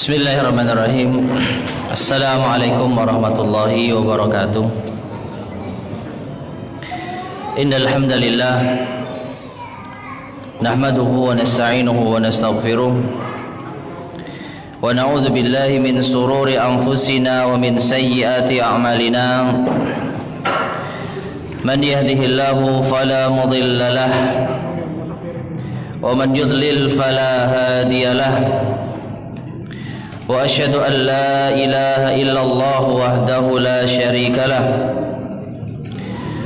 Bismillahirrahmanirrahim. Assalamualaikum warahmatullahi wabarakatuh. Innal hamdalillah nahmaduhu wa nasta'inuhu wa nastaghfiruh wa na'udzu billahi min sururi anfusina wa min sayyiati a'malina. Man yahdihillahu fala mudilla lahu wa man yudlil fala hadiya lahu. Wa asyhadu an la ilaha illallah wahdahu la syarika lah.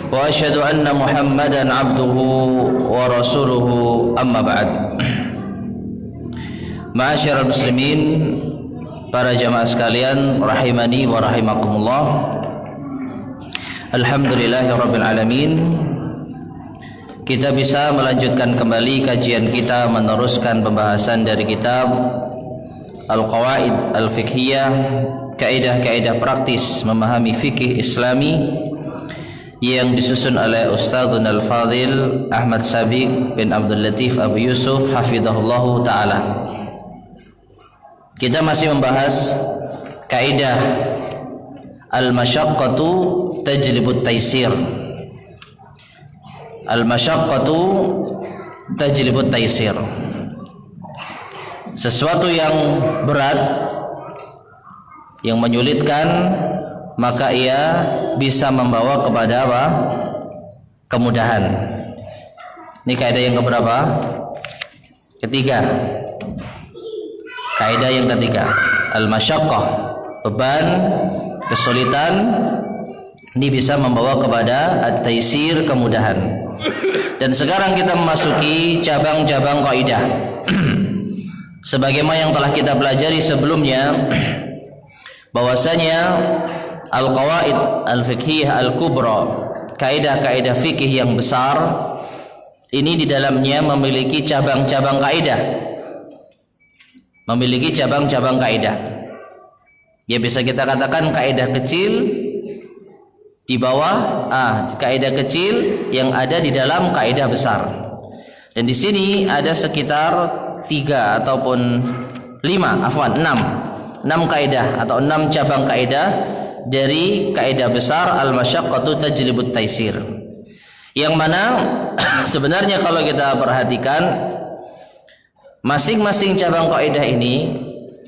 Wa asyhadu anna Muhammadan abduhu wa rasuluhu, amma ba'd. Ma'asyiral muslimin, para jamaah sekalian rahimani wa rahimakumullah. Alhamdulillahirabbil alamin. Kita bisa melanjutkan kembali kajian kita, meneruskan pembahasan dari kitab Al-Qawaid Al-Fiqhiyah, kaidah-kaidah praktis memahami fikih Islami yang disusun oleh Ustadzun Al-Fadhil Ahmad Sabiq bin Abdul Latif Abu Yusuf hafizahullahu ta'ala. Kita masih membahas kaidah Al-Masyaqqatu tajlibut taysir. Al-Masyaqqatu tajlibut taysir. Sesuatu yang berat, yang menyulitkan, maka ia bisa membawa kepada apa? Kemudahan. Ini kaidah yang keberapa? Ketiga. Kaidah yang ketiga, al-masyaqqah, beban, kesulitan, ini bisa membawa kepada at-taysir, kemudahan. Dan sekarang kita memasuki cabang-cabang kaidah. Sebagaimana yang telah kita pelajari sebelumnya, bahwasanya al-qawaid al-fiqhiyah al-kubra, kaidah-kaidah fikih yang besar ini di dalamnya memiliki cabang-cabang kaidah. Memiliki cabang-cabang kaidah. Ya, bisa kita katakan kaidah kecil di bawah kaidah kecil yang ada di dalam kaidah besar. Dan di sini ada sekitar 6 kaidah atau 6 cabang kaidah dari kaidah besar al-masyaqqatu tajlibut taysir, yang mana sebenarnya kalau kita perhatikan masing-masing cabang kaidah ini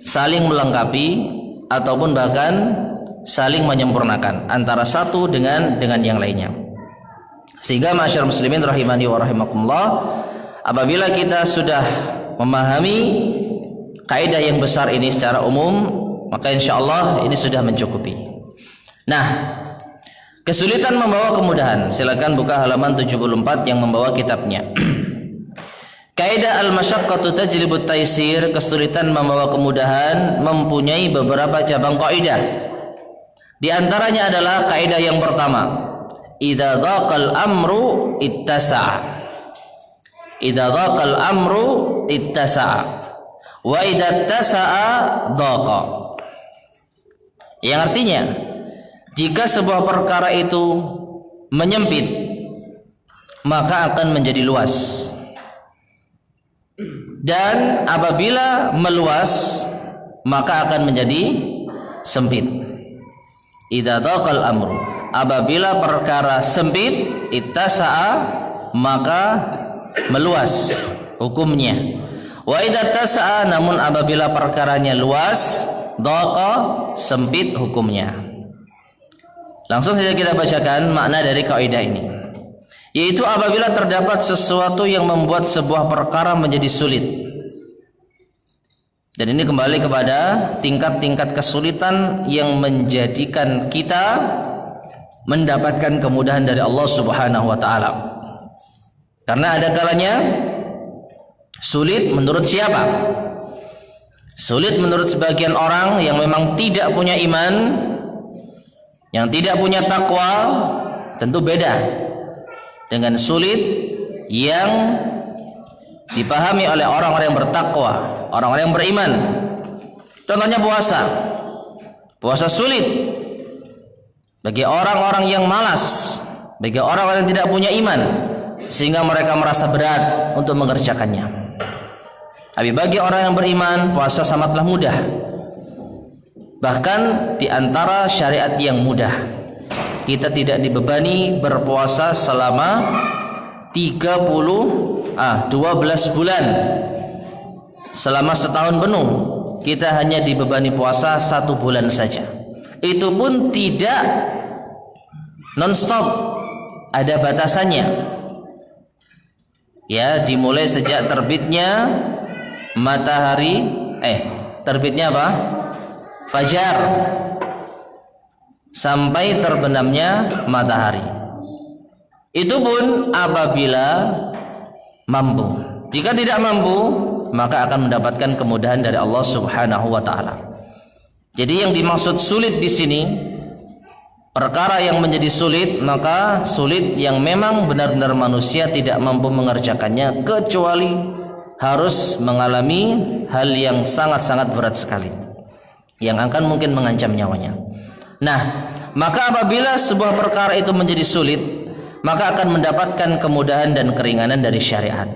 saling melengkapi ataupun bahkan saling menyempurnakan antara satu dengan yang lainnya. Sehingga ma'asyiral muslimin rahimani wa rahimakumullah, apabila kita sudah memahami kaidah yang besar ini secara umum, maka insyaallah ini sudah mencukupi. Nah, kesulitan membawa kemudahan. Silakan buka halaman 74 yang membawa kitabnya. Kaidah al-masyaqqatu tajlibut taysir, kesulitan membawa kemudahan, mempunyai beberapa cabang kaidah. Di antaranya adalah kaidah yang pertama, idza dhaqal amru ittasa'a. Idza dhaqal amru ittasa'a wa idza ittasa'a dhaqa. Yang artinya, jika sebuah perkara itu menyempit, maka akan menjadi luas. Dan apabila meluas, maka akan menjadi sempit. Idza dhaqal amru, apabila perkara sempit, ittasa'a, maka meluas hukumnya. Wa idza tasa'a, namun apabila perkaranya luas, dhaqa, sempit hukumnya. Langsung saja kita bacakan makna dari kaidah ini, yaitu apabila terdapat sesuatu yang membuat sebuah perkara menjadi sulit. Dan ini kembali kepada tingkat-tingkat kesulitan yang menjadikan kita mendapatkan kemudahan dari Allah Subhanahu wa taala. Karena ada kalanya sulit menurut siapa? Sulit menurut sebagian orang yang memang tidak punya iman, yang tidak punya takwa, tentu beda dengan sulit yang dipahami oleh orang-orang yang bertakwa, orang-orang yang beriman. Contohnya puasa. Puasa sulit bagi orang-orang yang malas, bagi orang-orang yang tidak punya iman, sehingga mereka merasa berat untuk mengerjakannya. Tapi bagi orang yang beriman, puasa sangatlah mudah. Bahkan di antara syariat yang mudah, kita tidak dibebani berpuasa selama 12 bulan. Selama setahun penuh kita hanya dibebani puasa 1 bulan saja. Itu pun tidak non-stop, ada batasannya. Ya, dimulai sejak terbitnya matahari, terbitnya apa? Fajar, sampai terbenamnya matahari. Itu pun apabila mampu. Jika tidak mampu, maka akan mendapatkan kemudahan dari Allah Subhanahu wa taala. Jadi yang dimaksud sulit di sini, perkara yang menjadi sulit, maka sulit yang memang benar-benar manusia tidak mampu mengerjakannya, kecuali harus mengalami hal yang sangat-sangat berat sekali, yang akan mungkin mengancam nyawanya. Nah, maka apabila sebuah perkara itu menjadi sulit, maka akan mendapatkan kemudahan dan keringanan dari syariat.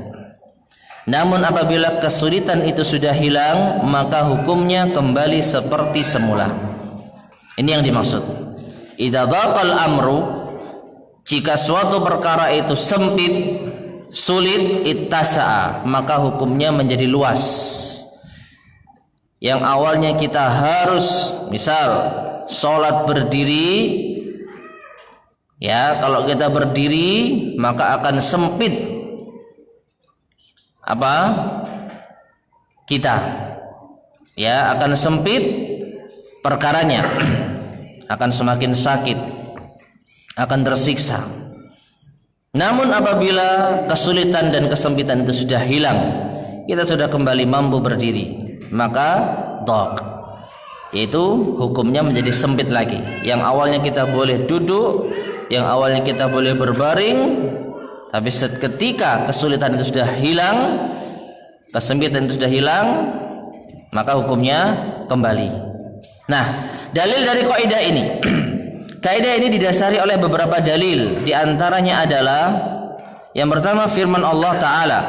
Namun apabila kesulitan itu sudah hilang, maka hukumnya kembali seperti semula. Ini yang dimaksud. Idza dhaqal amru, jika suatu perkara itu sempit, sulit, ittasa'a, maka hukumnya menjadi luas. Yang awalnya kita harus, misal sholat berdiri, ya, kalau kita berdiri maka akan sempit kita, ya, akan sempit perkaranya, akan semakin sakit, akan tersiksa. Namun apabila kesulitan dan kesempitan itu sudah hilang, kita sudah kembali mampu berdiri, maka dhaq, yaitu hukumnya menjadi sempit lagi. Yang awalnya kita boleh duduk, yang awalnya kita boleh berbaring, tapi ketika kesulitan itu sudah hilang, kesempitan itu sudah hilang, maka hukumnya kembali. Nah, dalil dari kaidah ini, kaidah ini didasari oleh beberapa dalil. Di antaranya adalah yang pertama firman Allah Ta'ala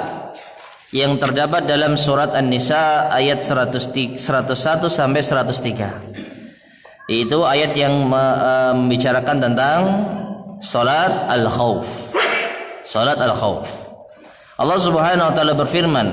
yang terdapat dalam surat An-Nisa ayat 101 sampai 103. Itu ayat yang membicarakan tentang salat al-khauf. Salat al-khauf. Allah Subhanahu wa taala berfirman,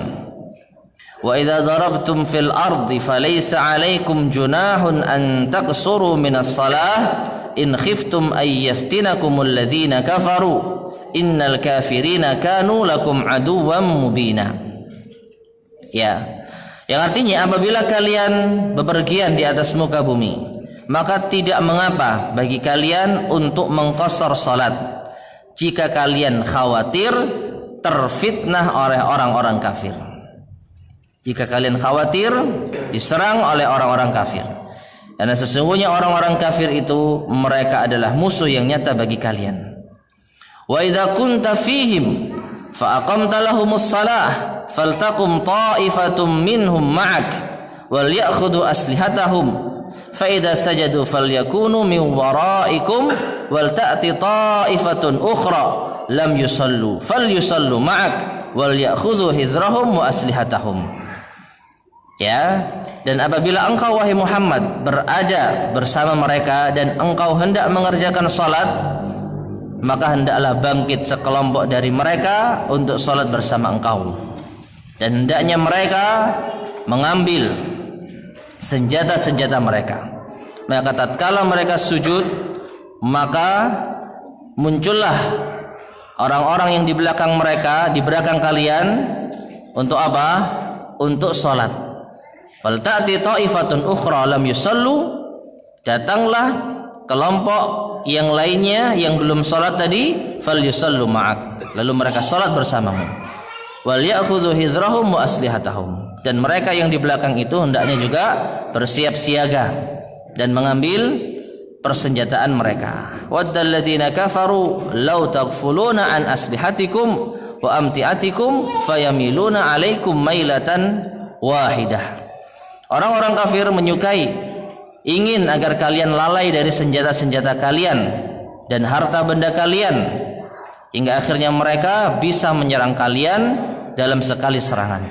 "Wa idza darabtum fil ardi falaysa 'alaikum junahun an taqsuru minas salah in khiftum ay yaftinakumul ladzina kafaru innal kafirina kanu lakum aduwwan mubina." Ya, yang artinya apabila kalian bepergian di atas muka bumi, maka tidak mengapa bagi kalian untuk mengqasar salat jika kalian khawatir terfitnah oleh orang-orang kafir. Jika kalian khawatir diserang oleh orang-orang kafir, karena sesungguhnya orang-orang kafir itu mereka adalah musuh yang nyata bagi kalian. Wa idza kunta fihim fa aqamta lahumus salah faltaqum ta'ifatum minhum ma'ak wal ya'khudhu aslihatahum fa idza sajadu falyakunu min wara'ikum wal ta'ti ta'ifatun ukhra lam yusallu falyusallu ma'ak wal ya'khudhu hizrahum wa aslihatahum. Ya, dan apabila engkau wahai Muhammad berada bersama mereka dan engkau hendak mengerjakan salat, maka hendaklah bangkit sekelompok dari mereka untuk salat bersama engkau, dan hendaknya mereka mengambil senjata-senjata mereka. Maka tatkala mereka sujud, maka muncullah orang-orang yang di belakang mereka, di belakang kalian, untuk apa? Untuk salat. Fal ta'ti ta'ifatun ukhra lam yusallu, datanglah kelompok yang lainnya yang belum salat tadi, fal yusallu ma'ak, lalu mereka salat bersamamu. Wal ya'khudhu hizrahum wa aslihatahum, dan mereka yang di belakang itu hendaknya juga bersiap siaga dan mengambil persenjataan mereka. Waddal ladzina kafaru law taghfuluna an aslihatikum wa amtiatikum fayamiluna 'alaikum mailatan wahidah. Orang-orang kafir menyukai, ingin agar kalian lalai dari senjata-senjata kalian dan harta benda kalian, hingga akhirnya mereka bisa menyerang kalian dalam sekali serangan.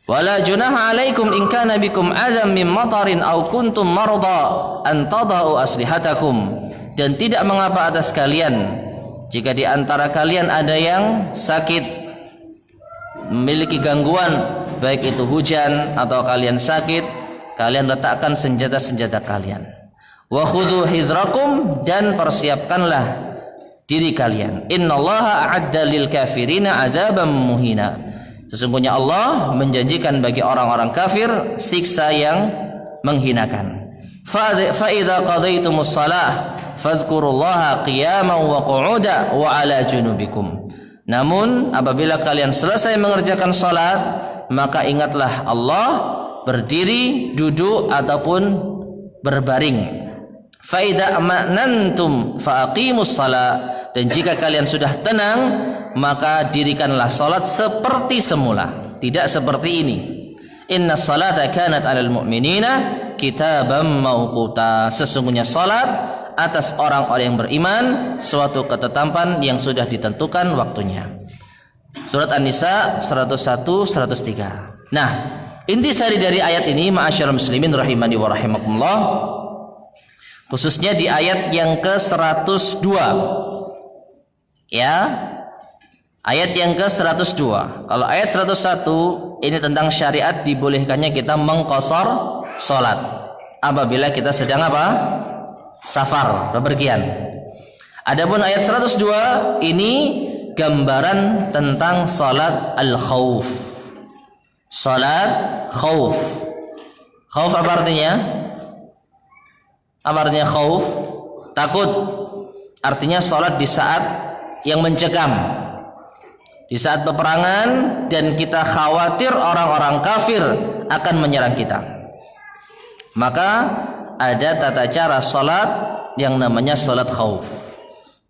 Wala junaha alaikum in kana bikum adam min matarin aw kuntum marda an tadau aslihatakum. Dan tidak mengapa atas kalian jika di antara kalian ada yang sakit, memiliki gangguan, baik itu hujan atau kalian sakit, kalian letakkan senjata-senjata kalian. Wa khudhu hidrakum, dan persiapkanlah diri kalian. Innallaha a'adda lil kafirina 'adzaban muhina. Sesungguhnya Allah menjanjikan bagi orang-orang kafir siksa yang menghinakan. Fa idza qadaytumus shalah fadhkurullaha qiyaman wa qu'udan wa 'ala junubikum. Namun apabila kalian selesai mengerjakan salat, maka ingatlah Allah berdiri, duduk ataupun berbaring. Fa idza ma'nantum fa aqimus shalah. Dan jika kalian sudah tenang, maka dirikanlah salat seperti semula, tidak seperti ini. Inna salata kanat 'alal mu'minina kitaban mauquta. Sesungguhnya salat atas orang-orang yang beriman suatu ketetapan yang sudah ditentukan waktunya. Surat An-Nisa 101 103. Nah, intisari dari ayat ini ma'asyiral muslimin rahimani wa rahimakumullah, khususnya di ayat yang ke-102. Ya. Ayat yang ke-102. Kalau ayat 101 ini tentang syariat dibolehkannya kita mengqashar salat apabila kita sedang apa? Safar, bepergian. Adapun ayat 102 ini gambaran tentang salat al-khauf. Salat khauf. Khauf apa artinya? Apa artinya khauf? Takut. Artinya salat di saat yang mencekam, di saat peperangan dan kita khawatir orang-orang kafir akan menyerang kita. Maka ada tata cara salat yang namanya salat khauf.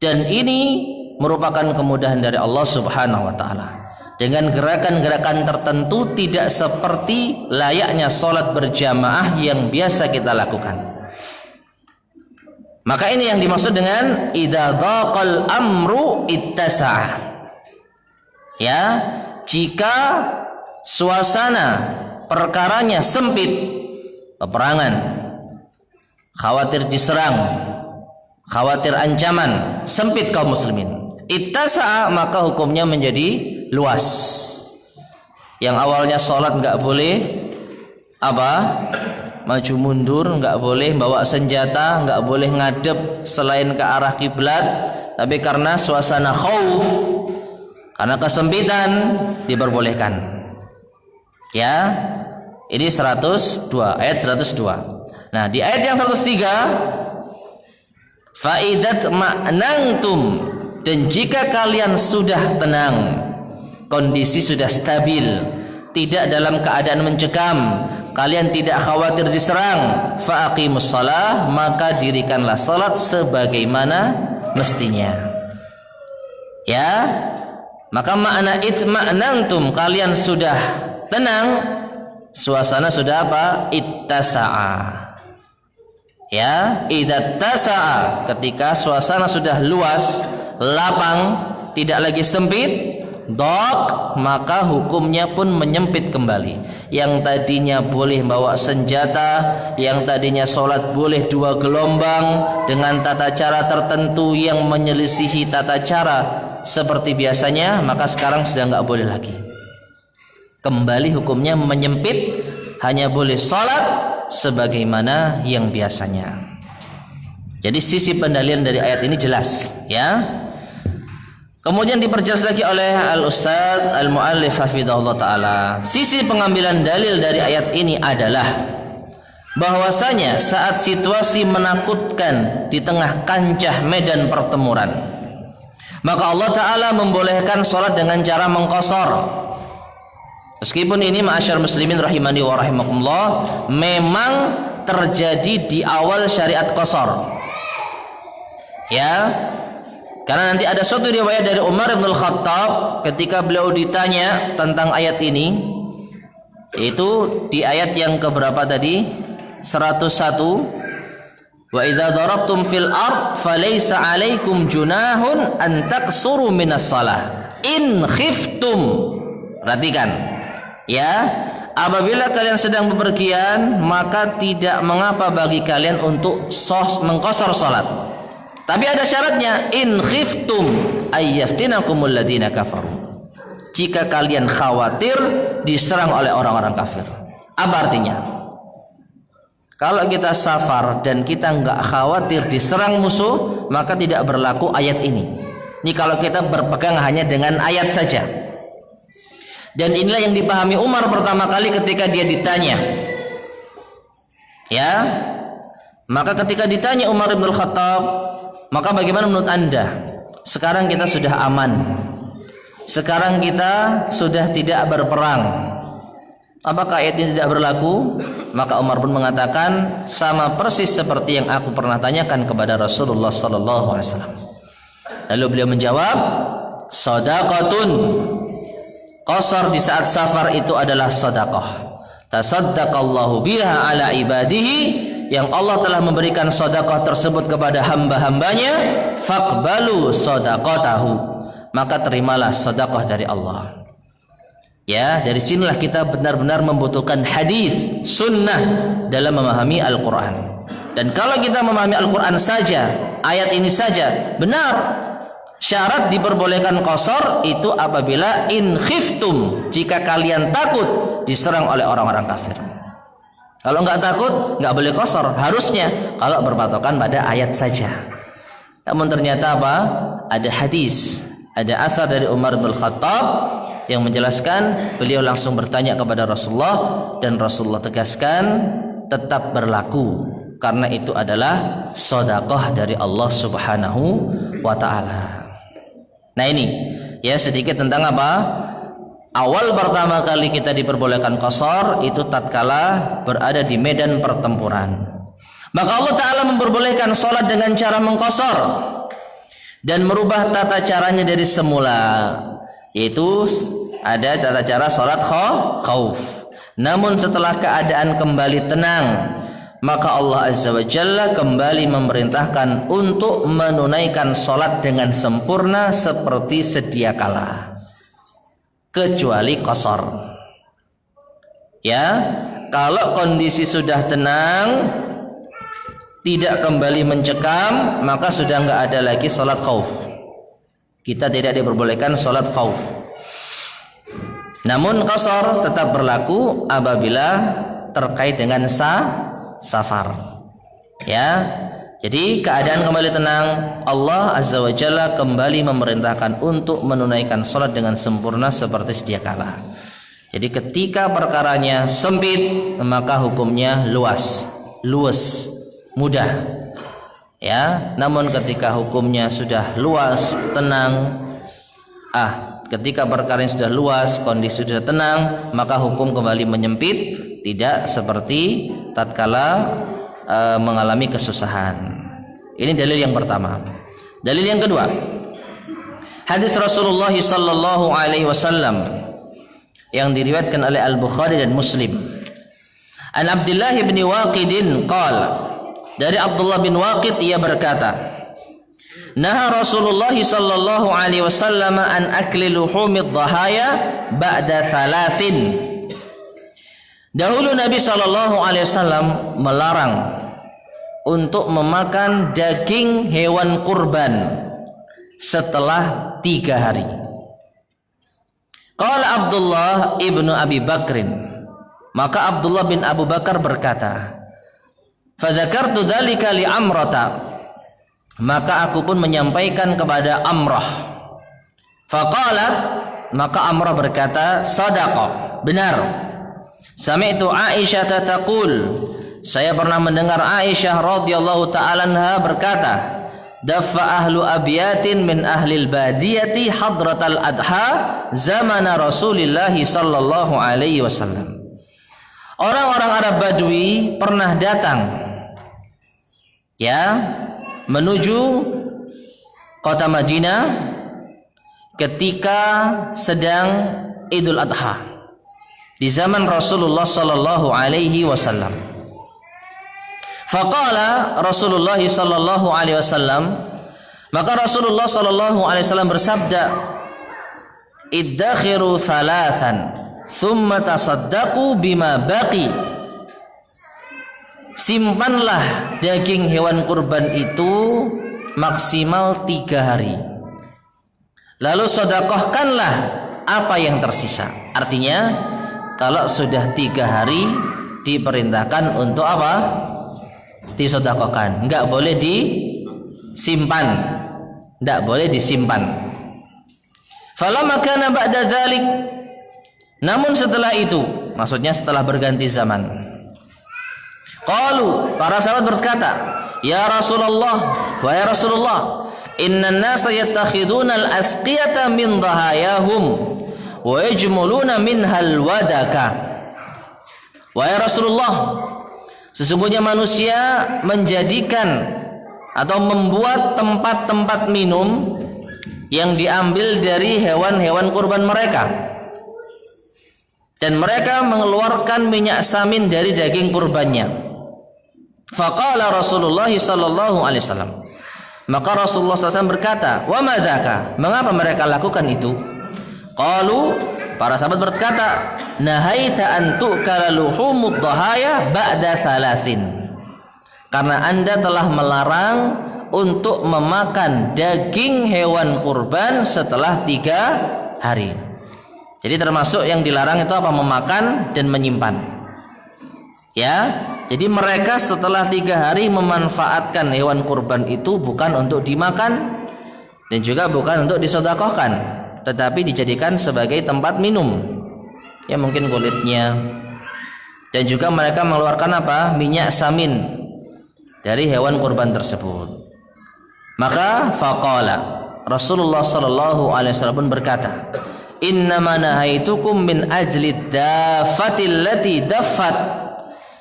Dan ini merupakan kemudahan dari Allah Subhanahu wa taala. Dengan gerakan-gerakan tertentu, tidak seperti layaknya salat berjamaah yang biasa kita lakukan. Maka ini yang dimaksud dengan idza dhaqal amru ittasa'a. Ya, jika suasana perkaranya sempit, peperangan, khawatir diserang, khawatir ancaman, sempit kaum muslimin. Ittasa'a, maka hukumnya menjadi luas. Yang awalnya salat enggak boleh maju mundur, enggak boleh bawa senjata, enggak boleh ngadep selain ke arah kiblat, tapi karena suasana khauf, karena kesempitan, diperbolehkan. Ya, ini 102, ayat 102. Nah, di ayat yang 103, faidat ma'nantum, dan jika kalian sudah tenang, kondisi sudah stabil, tidak dalam keadaan mencekam, kalian tidak khawatir diserang, faaqimus shalah, maka dirikanlah salat sebagaimana mestinya. Ya, maka makna itma'nantum, kalian sudah tenang, suasana sudah apa? Ittasa'a. Ya, idattasa'a, ketika suasana sudah luas, lapang, tidak lagi sempit, dok, maka hukumnya pun menyempit kembali. Yang tadinya boleh bawa senjata, yang tadinya sholat boleh 2 gelombang dengan tata cara tertentu yang menyelisihi tata cara seperti biasanya, maka sekarang sudah nggak boleh lagi. Kembali hukumnya menyempit, hanya boleh sholat sebagaimana yang biasanya. Jadi sisi pendalilan dari ayat ini jelas, ya. Kemudian diperjelas lagi oleh Al-Ustadz Al-Mu'allif hafidhahullah ta'ala. Sisi pengambilan dalil dari ayat ini adalah bahwasanya saat situasi menakutkan di tengah kancah medan pertempuran, maka Allah Ta'ala membolehkan sholat dengan cara mengqashar. Meskipun ini ma'asyar muslimin rahimani wa rahimakumullah, memang terjadi di awal syariat qashar. Ya, karena nanti ada suatu riwayat dari Umar bin Khattab ketika beliau ditanya tentang ayat ini, yaitu di ayat yang keberapa tadi? 101. Wa idza darabtum fil ard falaysa 'alaikum junahun an taqsuru minas shalah in khiftum. Perhatikan, ya, apabila kalian sedang bepergian, maka tidak mengapa bagi kalian untuk mengqasar salat. Tapi ada syaratnya, in khiftum ayyaftinakumul ladzina kafaru. Jika kalian khawatir diserang oleh orang-orang kafir. Apa artinya? Kalau kita safar dan kita nggak khawatir diserang musuh, maka tidak berlaku ayat ini. Ini kalau kita berpegang hanya dengan ayat saja. Dan inilah yang dipahami Umar pertama kali ketika dia ditanya. Ya, maka ketika ditanya Umar bin Khattab, maka bagaimana menurut Anda? Sekarang kita sudah aman. Sekarang kita sudah tidak berperang. Apakah ayat ini tidak berlaku? Maka Umar pun mengatakan, sama persis seperti yang aku pernah tanyakan kepada Rasulullah sallallahu alaihi wasallam. Lalu beliau menjawab, shadaqatun. Qasar di saat safar itu adalah sedekah. Tasaddaqallahu biha ala ibadihi, yang Allah telah memberikan sedekah tersebut kepada hamba-hambanya, faqbalu shadaqatahu, maka terimalah sedekah dari Allah. Ya, dari sinilah kita benar-benar membutuhkan hadis, sunnah dalam memahami Al-Quran. Dan kalau kita memahami Al-Quran saja, ayat ini saja, benar. Syarat diperbolehkan qasar itu apabila in khiftum, jika kalian takut diserang oleh orang-orang kafir. Kalau nggak takut, nggak boleh qasar. Harusnya kalau berpatokan pada ayat saja. Namun ternyata apa? Ada hadis, ada asar dari Umar bin Khattab yang menjelaskan, beliau langsung bertanya kepada Rasulullah, dan Rasulullah tegaskan tetap berlaku karena itu adalah sedekah dari Allah Subhanahu wa taala. Nah ini ya sedikit tentang apa? Awal pertama kali kita diperbolehkan qasar itu tatkala berada di medan pertempuran. Maka Allah Ta'ala memperbolehkan sholat dengan cara mengqasar dan merubah tata caranya dari semula, yaitu ada tata cara sholat khauf. Namun setelah keadaan kembali tenang, maka Allah Azza wa Jalla kembali memerintahkan untuk menunaikan sholat dengan sempurna seperti sedia kala, kecuali qasar. Ya, kalau kondisi sudah tenang, tidak kembali mencekam, maka sudah nggak ada lagi sholat khauf. Kita tidak diperbolehkan sholat khauf. Namun qasar tetap berlaku apabila terkait dengan safar. Ya. Jadi keadaan kembali tenang, Allah Azza wa Jalla kembali memerintahkan untuk menunaikan salat dengan sempurna seperti sedia kala. Jadi ketika perkaranya sempit, maka hukumnya luas, mudah. Ya, namun ketika hukumnya sudah luas, tenang, ketika perkaranya sudah luas, kondisi sudah tenang, maka hukum kembali menyempit, tidak seperti tatkala mengalami kesusahan. Ini dalil yang pertama. Dalil yang kedua, hadis Rasulullah sallallahu alaihi wasallam yang diriwayatkan oleh Al-Bukhari dan Muslim. An Abdullah bin Waqid qala, dari Abdullah bin Waqid ia berkata, naha Rasulullah sallallahu alaihi wasallam an akli luhumid dhahaya ba'da 3. Dahulu Nabi sallallahu alaihi wasallam melarang untuk memakan daging hewan kurban setelah 3 hari. Qala Abdullah ibnu Abi Bakrin, maka Abdullah bin Abu Bakar berkata, fadzakartu dzalika li Amrata, maka aku pun menyampaikan kepada Amrah. Faqalat, maka Amrah berkata, sadaqa, benar. Sami'tu Aisyah taqul, saya pernah mendengar Aisyah radhiyallahu ta'ala anha berkata, daffa ahlu abyatin min ahlil badiyati hadratal adha zamana Rasulillah sallallahu alaihi wasallam. Orang-orang Arab Badui pernah datang ya menuju kota Madinah ketika sedang Idul Adha di zaman Rasulullah sallallahu alaihi wasallam. Faqala Rasulullah sallallahu alaihi wasallam, maka Rasulullah sallallahu alaihi wasallam bersabda, iddakhiru thalathan thumma tasaddaqu bima baqi. Simpanlah daging hewan kurban itu maksimal 3 hari. Lalu sedekahkanlah apa yang tersisa. Artinya kalau sudah 3 hari diperintahkan untuk apa? Disedekahkan. Enggak boleh disimpan. Enggak boleh disimpan. Falamma kana ba'da dzalik, namun setelah itu, maksudnya setelah berganti zaman, qalu, para sahabat berkata, ya Rasulullah, wahai Rasulullah, innan nasa yattakhiduna al-asqiyata min dhahayahum wa yajmuluna minhal wadaka. Wahai Rasulullah, sesungguhnya manusia menjadikan atau membuat tempat-tempat minum yang diambil dari hewan-hewan kurban mereka, dan mereka mengeluarkan minyak samin dari daging kurbannya. Faqala Rasulullah sallallahu alaihi wasallam, maka Rasulullah SAW berkata, wa madzaka, mengapa mereka lakukan itu? Qalu, para sahabat berkata, nahaita an tu'kala luhumud dhahaya ba'da 3, karena Anda telah melarang untuk memakan daging hewan kurban setelah 3 hari. Jadi termasuk yang dilarang itu apa? Memakan dan menyimpan. Ya, jadi mereka setelah 3 hari memanfaatkan hewan kurban itu bukan untuk dimakan dan juga bukan untuk disedekahkan, tetapi dijadikan sebagai tempat minum. Ya, mungkin kulitnya. Dan juga mereka mengeluarkan apa? Minyak samin dari hewan kurban tersebut. Maka faqala, Rasulullah sallallahu alaihi wasallam berkata, innama nahaitukum min ajli daffatil lati daffat,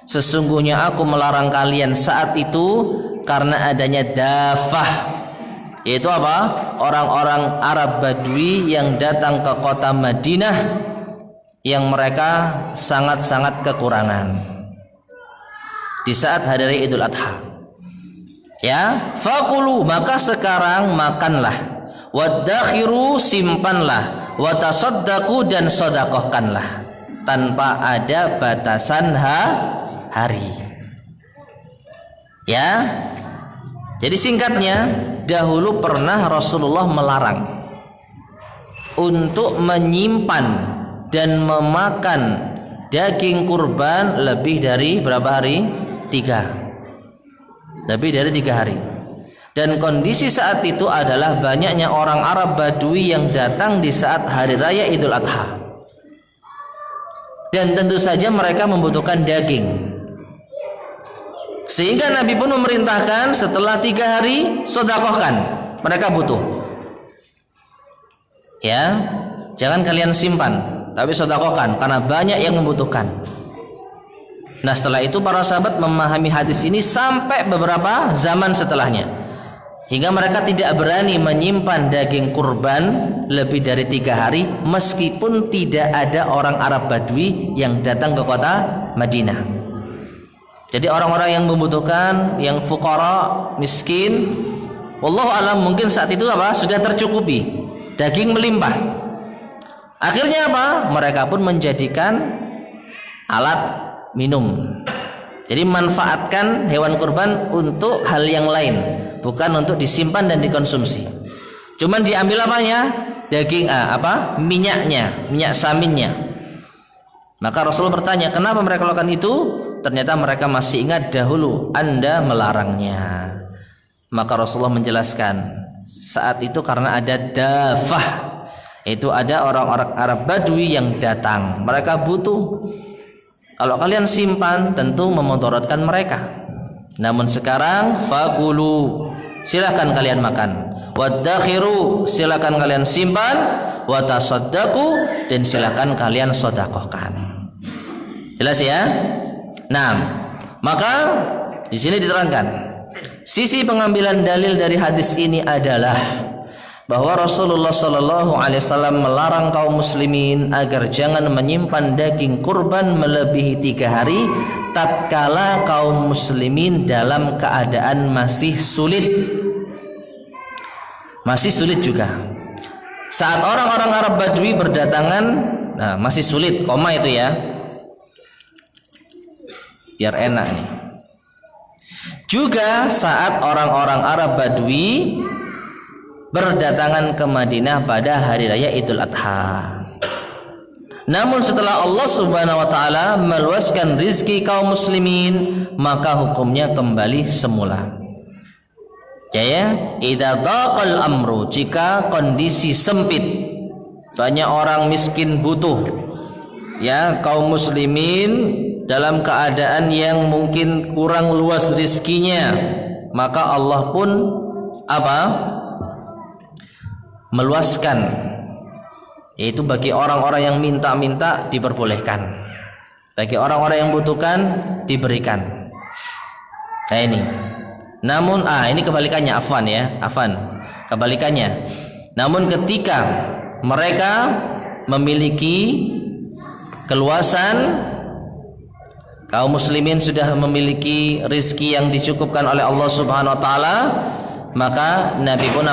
sesungguhnya aku melarang kalian saat itu karena adanya dafah, yaitu apa? Orang-orang Arab Badui yang datang ke kota Madinah yang mereka sangat-sangat kekurangan di saat hari raya Idul Adha. Ya, fakulu, maka sekarang makanlah, wadakhiru, simpanlah, watasaddaku, dan sedekahkanlah, tanpa ada batasan hari. Ya, jadi singkatnya, dahulu pernah Rasulullah melarang untuk menyimpan dan memakan daging kurban lebih dari berapa hari? 3. Lebih dari 3 hari. Dan kondisi saat itu adalah banyaknya orang Arab Badui yang datang di saat hari raya Idul Adha. Dan tentu saja mereka membutuhkan daging. Sehingga Nabi pun memerintahkan setelah 3 hari sedekahkan. Mereka butuh. Ya, jangan kalian simpan, tapi sedekahkan karena banyak yang membutuhkan. Nah, setelah itu para sahabat memahami hadis ini sampai beberapa zaman setelahnya, hingga mereka tidak berani menyimpan daging kurban lebih dari 3 hari meskipun tidak ada orang Arab Badui yang datang ke kota Madinah. Jadi orang-orang yang membutuhkan, yang fuqara, miskin, wallahu alam, mungkin saat itu apa? Sudah tercukupi, daging melimpah. Akhirnya apa? Mereka pun menjadikan alat minum. Jadi manfaatkan hewan kurban untuk hal yang lain, bukan untuk disimpan dan dikonsumsi. Cuman diambil apanya? Daging minyaknya, minyak saminnya. Maka Rasul bertanya, kenapa mereka lakukan itu? Ternyata mereka masih ingat dahulu Anda melarangnya. Maka Rasulullah menjelaskan, saat itu karena ada dafah, itu ada orang-orang Arab Badui yang datang, mereka butuh. Kalau kalian simpan tentu memudaratkan mereka. Namun sekarang fakulu, silakan kalian makan. Wadakhiru, silakan kalian simpan. Watasaddaku, dan silakan kalian sedekahkan. Jelas ya? Nah, maka di sini diterangkan sisi pengambilan dalil dari hadis ini adalah bahwa Rasulullah Sallallahu Alaihi Wasallam melarang kaum muslimin agar jangan menyimpan daging kurban melebihi 3 hari tatkala kaum muslimin dalam keadaan masih sulit juga. Saat orang-orang Arab Badui berdatangan Nah, masih sulit koma itu ya. Biar enak nih. Juga saat orang-orang Arab Badui berdatangan ke Madinah pada hari raya Idul Adha. Namun setelah Allah Subhanahu wa taala meluaskan rizki kaum muslimin, maka hukumnya kembali semula. Ya, idza daqal amru, jika kondisi sempit, banyak orang miskin butuh, ya, kaum muslimin dalam keadaan yang mungkin kurang luas rizkinya, maka Allah pun meluaskan, yaitu bagi orang-orang yang minta-minta diperbolehkan, bagi orang-orang yang butuhkan diberikan. Nah ini. Namun ini kebalikannya, kebalikannya. Namun ketika mereka memiliki keluasan, kaum muslimin sudah memiliki rizki yang dicukupkan oleh Allah Subhanahu wa taala, maka Nabi pun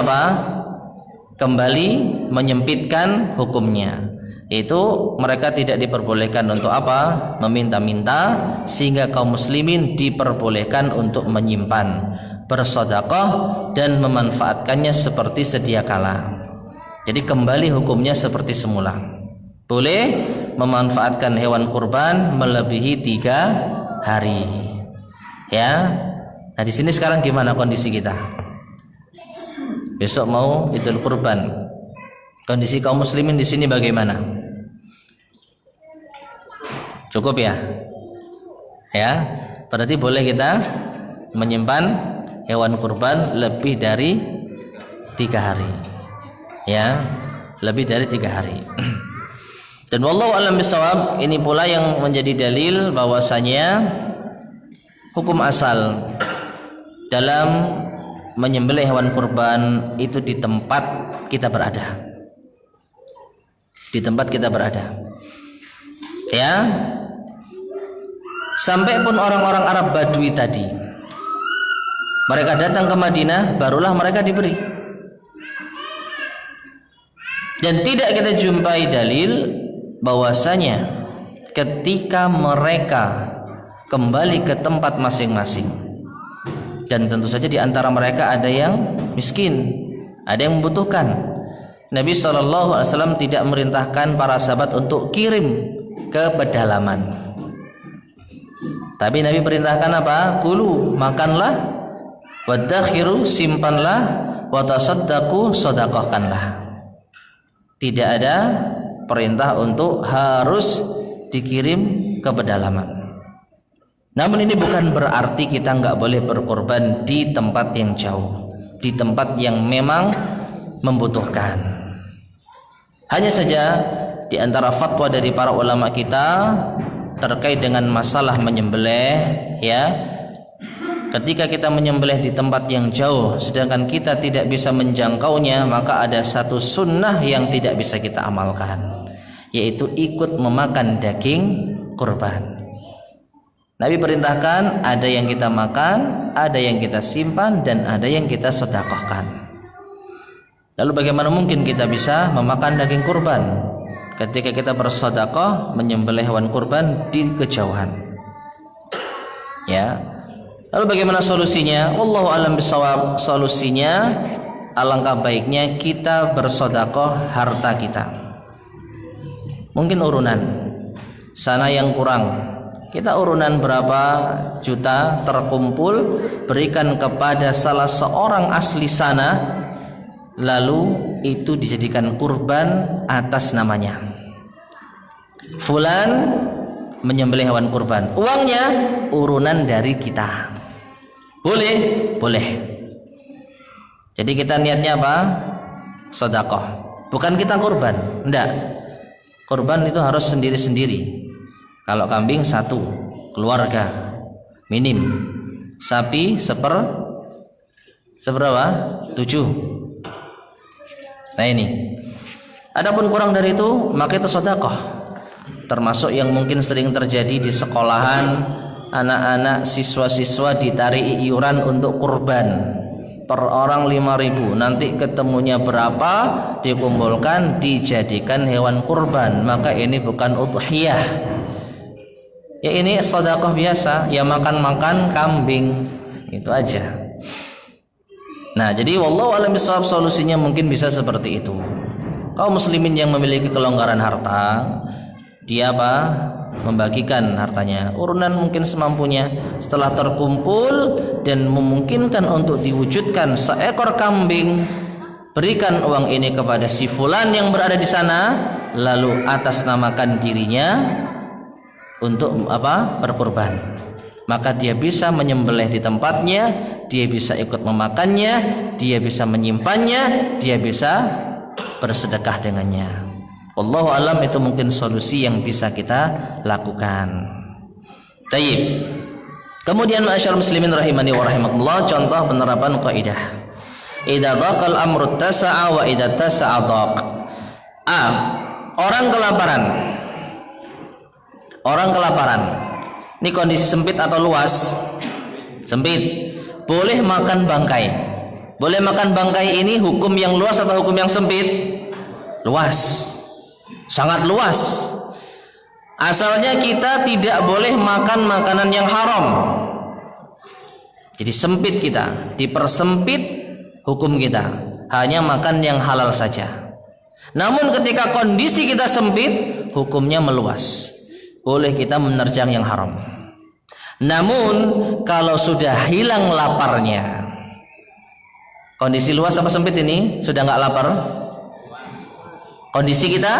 kembali menyempitkan hukumnya. Itu mereka tidak diperbolehkan untuk meminta-minta, sehingga kaum muslimin diperbolehkan untuk menyimpan, bersedekah dan memanfaatkannya seperti sedia kala. Jadi kembali hukumnya seperti semula. Boleh memanfaatkan hewan kurban melebihi 3 hari. Ya. Nah, di sini sekarang gimana kondisi kita? Besok mau Idul Kurban. Kondisi kaum muslimin di sini bagaimana? Cukup ya? Ya, berarti boleh kita menyimpan hewan kurban lebih dari 3 hari. Ya, lebih dari 3 hari. Dan wallahu a'lam bishawab, ini pula yang menjadi dalil bahwasanya hukum asal dalam menyembelih hewan kurban itu di tempat kita berada. Di tempat kita berada. Ya. Sampai pun orang-orang Arab Badui tadi, mereka datang ke Madinah, barulah mereka diberi. Dan tidak kita jumpai dalil bahwasanya ketika mereka kembali ke tempat masing-masing, dan tentu saja di antara mereka ada yang miskin, ada yang membutuhkan, Nabi SAW tidak merintahkan para sahabat untuk kirim ke pedalaman. Tapi Nabi perintahkan Kulu, makanlah, wadakhiru, simpanlah, watasaddaqu, sedekahkanlah. Tidak ada perintah untuk harus dikirim ke pedalaman. Namun ini bukan berarti kita nggak boleh berkorban di tempat yang jauh, di tempat yang memang membutuhkan. Hanya saja di antara fatwa dari para ulama kita terkait dengan masalah menyembelih, ya, ketika kita menyembelih di tempat yang jauh sedangkan kita tidak bisa menjangkaunya, maka ada satu sunnah yang tidak bisa kita amalkan, yaitu ikut memakan daging kurban. Nabi perintahkan ada yang kita makan, ada yang kita simpan, dan ada yang kita sedekahkan. Lalu bagaimana mungkin kita bisa memakan daging kurban ketika kita bersedekah menyembelih hewan kurban di kejauhan? Ya. Lalu bagaimana solusinya? Wallahu a'lam bishawab. Solusinya alangkah baiknya kita bersedekah harta kita. Mungkin urunan. Sana yang kurang, kita urunan berapa juta terkumpul, berikan kepada salah seorang asli sana, lalu itu dijadikan kurban atas namanya. Fulan menyembelih hewan kurban, uangnya urunan dari kita. Boleh? Boleh. Jadi kita niatnya sedekah. Bukan kita kurban. Enggak. Kurban itu harus sendiri-sendiri. Kalau kambing 1 keluarga minim. Sapi seberapa? 7. Nah ini. Adapun kurang dari itu, maka itu sedekah. Termasuk yang mungkin sering terjadi di sekolahan, anak-anak siswa-siswa ditarik iuran untuk kurban. per orang 5.000. Nanti ketemunya berapa, dikumpulkan, dijadikan hewan kurban. Maka ini bukan udhiyah. Ya ini sedekah biasa, ya makan-makan kambing. Itu aja. Nah, jadi wallahu a'lam bishawab, solusinya mungkin bisa seperti itu. Kaum muslimin yang memiliki kelonggaran harta, dia apa? Membagikan hartanya, urunan mungkin semampunya. Setelah terkumpul dan memungkinkan untuk diwujudkan seekor kambing, berikan uang ini kepada si fulan yang berada di sana, lalu atas namakan dirinya untuk apa? Berkurban. Maka dia bisa menyembelih di tempatnya, dia bisa ikut memakannya, dia bisa menyimpannya, dia bisa bersedekah dengannya. Wallahu alam, itu mungkin solusi yang bisa kita lakukan. Tayyib. Kemudian ma'asyar muslimin rahimani wa rahimakumullah, contoh penerapan kaidah. Idza dhaqal amru tasa'a wa idza tasa'a dhaq. A. Orang kelaparan. Orang kelaparan. Ini kondisi sempit atau luas? Sempit. Boleh makan bangkai. Boleh makan bangkai ini hukum yang luas atau hukum yang sempit? Luas. Sangat luas. Asalnya kita tidak boleh makan makanan yang haram. Jadi sempit kita, dipersempit hukum kita. Hanya makan yang halal saja. Namun ketika kondisi kita sempit, hukumnya meluas. Boleh kita menerjang yang haram. Namun kalau sudah hilang laparnya, kondisi luas apa sempit ini? Sudah nggak lapar? Kondisi kita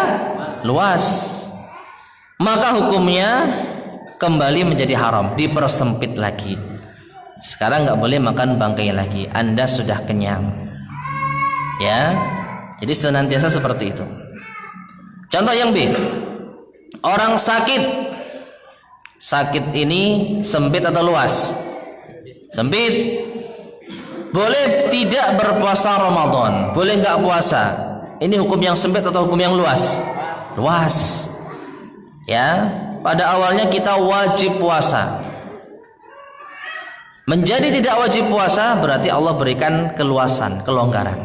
luas, maka hukumnya kembali menjadi haram, dipersempit lagi. Sekarang nggak boleh makan bangkai lagi, Anda sudah kenyang. Ya, jadi senantiasa seperti itu. Contoh yang B, orang sakit. Sakit ini sempit atau luas? Sempit. Boleh tidak berpuasa Ramadan, boleh nggak puasa. Ini hukum yang sempit atau hukum yang luas? Luas. Ya, pada awalnya kita wajib puasa. Menjadi tidak wajib puasa berarti Allah berikan keluasan, kelonggaran.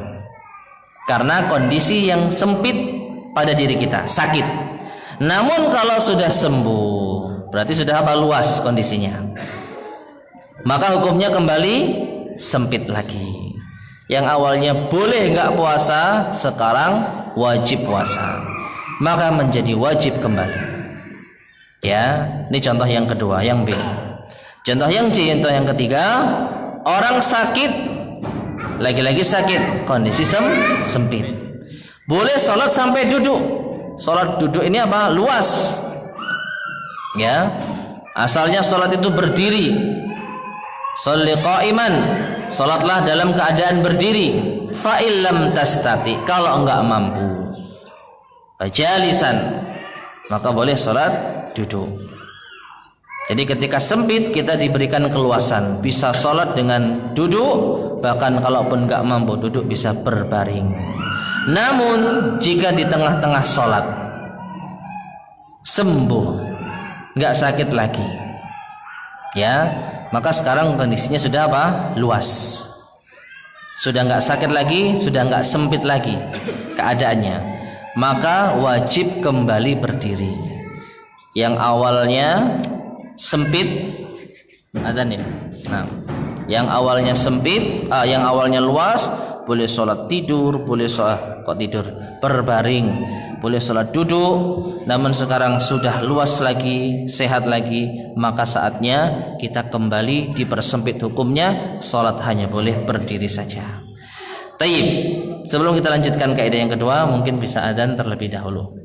Karena kondisi yang sempit pada diri kita, sakit. Namun kalau sudah sembuh, berarti sudah apa? Luas kondisinya. Maka hukumnya kembali sempit lagi. Yang awalnya boleh nggak puasa, sekarang wajib puasa, maka menjadi wajib kembali. Ya, ini contoh yang kedua, yang B. Contoh yang C, contoh yang ketiga, orang sakit, lagi-lagi sakit, kondisi sempit. Boleh sholat sampai duduk. Sholat duduk ini apa? Luas. Ya, asalnya sholat itu berdiri. Sholli qa'iman, salatlah dalam keadaan berdiri. Fa illam tastati, kalau enggak mampu, jalisan, maka boleh salat duduk. Jadi ketika sempit kita diberikan keluasan, bisa salat dengan duduk, bahkan kalaupun enggak mampu duduk bisa berbaring. Namun jika di tengah-tengah salat sembuh, enggak sakit lagi, ya, maka sekarang kondisinya sudah apa? Luas. Sudah nggak sakit lagi, sudah nggak sempit lagi keadaannya. Maka wajib kembali berdiri. Yang awalnya sempit, adzan ya. Nah, yang awalnya sempit, yang awalnya luas, boleh sholat tidur, boleh sholat kok tidur berbaring, boleh sholat duduk. Namun sekarang sudah luas lagi, sehat lagi, maka saatnya kita kembali dipersempit hukumnya, sholat hanya boleh berdiri saja. Tayyib. Sebelum kita lanjutkan kaidah yang kedua, mungkin bisa adzan terlebih dahulu.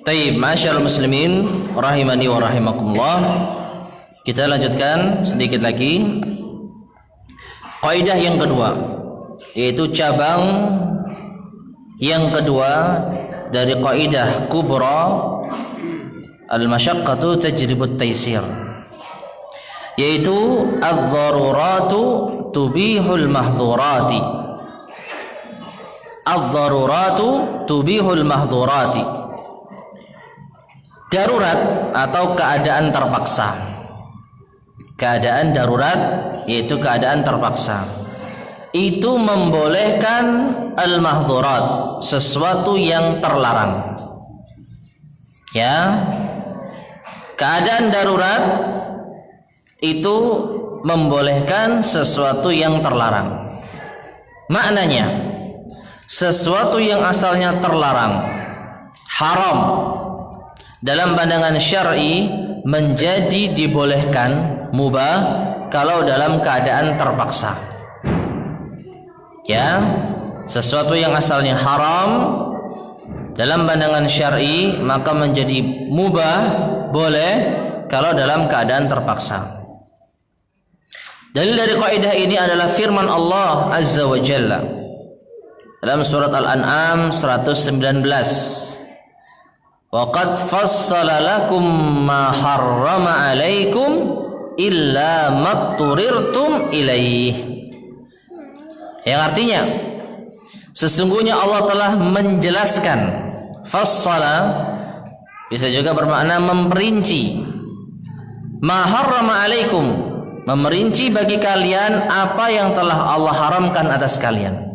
Taib, masyaallah muslimin rahimani wa rahimakumullah. Kita lanjutkan sedikit lagi kaidah yang kedua, yaitu cabang yang kedua dari kaidah kubra al-masyaqqatu tajribut taysir, yaitu ad-daruratu tubihul mahdhurati. Ad-daruratu tubihul mahdhurati. Darurat atau keadaan terpaksa. Keadaan darurat yaitu keadaan terpaksa. Itu membolehkan al-mahdhurat, sesuatu yang terlarang. Ya. Keadaan darurat itu membolehkan sesuatu yang terlarang. Maknanya, sesuatu yang asalnya terlarang, haram, dalam pandangan syar'i menjadi dibolehkan, mubah, kalau dalam keadaan terpaksa. Ya, sesuatu yang asalnya haram dalam pandangan syar'i maka menjadi mubah, boleh kalau dalam keadaan terpaksa. Dalil dari kaidah ini adalah firman Allah Azza wa Jalla dalam surat Al-An'am 119. Wa qad fassala lakum ma harrama 'alaikum illa matturirtum ilaih. Yang artinya, sesungguhnya Allah telah menjelaskan. Fassala bisa juga bermakna memperinci. Ma harrama 'alaikum, memerinci bagi kalian apa yang telah Allah haramkan atas kalian.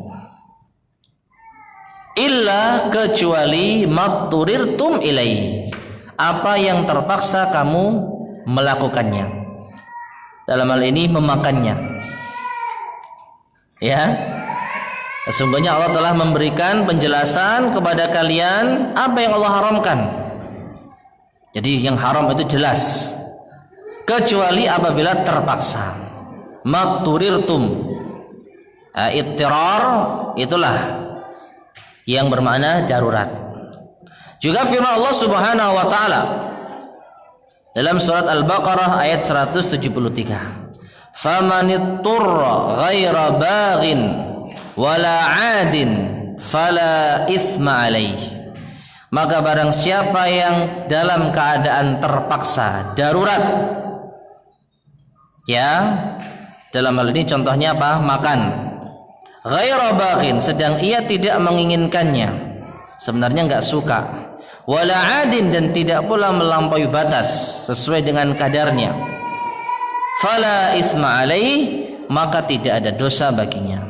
Illa, kecuali matturirtum ilaihi, apa yang terpaksa kamu melakukannya. Dalam hal ini memakannya. Ya. Sesungguhnya Allah telah memberikan penjelasan kepada kalian apa yang Allah haramkan. Jadi yang haram itu jelas. Kecuali apabila terpaksa. Matturirtum. Ittirar itulah yang bermakna darurat. Juga firman Allah Subhanahu wa taala dalam surat Al-Baqarah ayat 173. Famanitturra ghaira baghin wala 'adin fala itsma alaihi. Maka barang siapa yang dalam keadaan terpaksa, darurat. Ya, dalam hal ini contohnya apa? Makan. Ghaira baghin, sedang ia tidak menginginkannya, sebenarnya enggak suka. Wala 'adin, dan tidak pula melampaui batas sesuai dengan kadarnya. Fala itsma alaihi, maka tidak ada dosa baginya.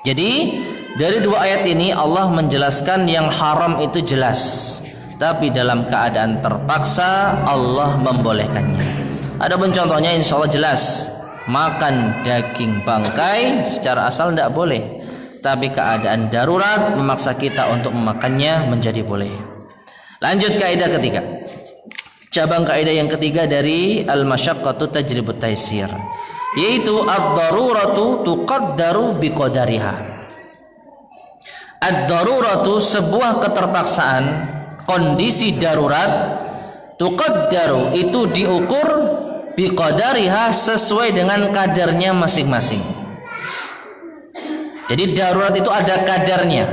Jadi dari dua ayat ini Allah menjelaskan yang haram itu jelas, tapi dalam keadaan terpaksa Allah membolehkannya. Adapun contohnya insya Allah jelas. Makan daging bangkai secara asal tidak boleh, tapi keadaan darurat memaksa kita untuk memakannya menjadi boleh. Lanjut kaidah ketiga. Cabang kaidah yang ketiga dari al-masyaqqatu tajribut taysir, yaitu ad-daruratu tuqaddaru biqadariha. Ad-daruratu sebuah keterpaksaan, kondisi darurat, tuqaddaru itu diukur biqadariha sesuai dengan kadarnya masing-masing. Jadi darurat itu ada kadarnya,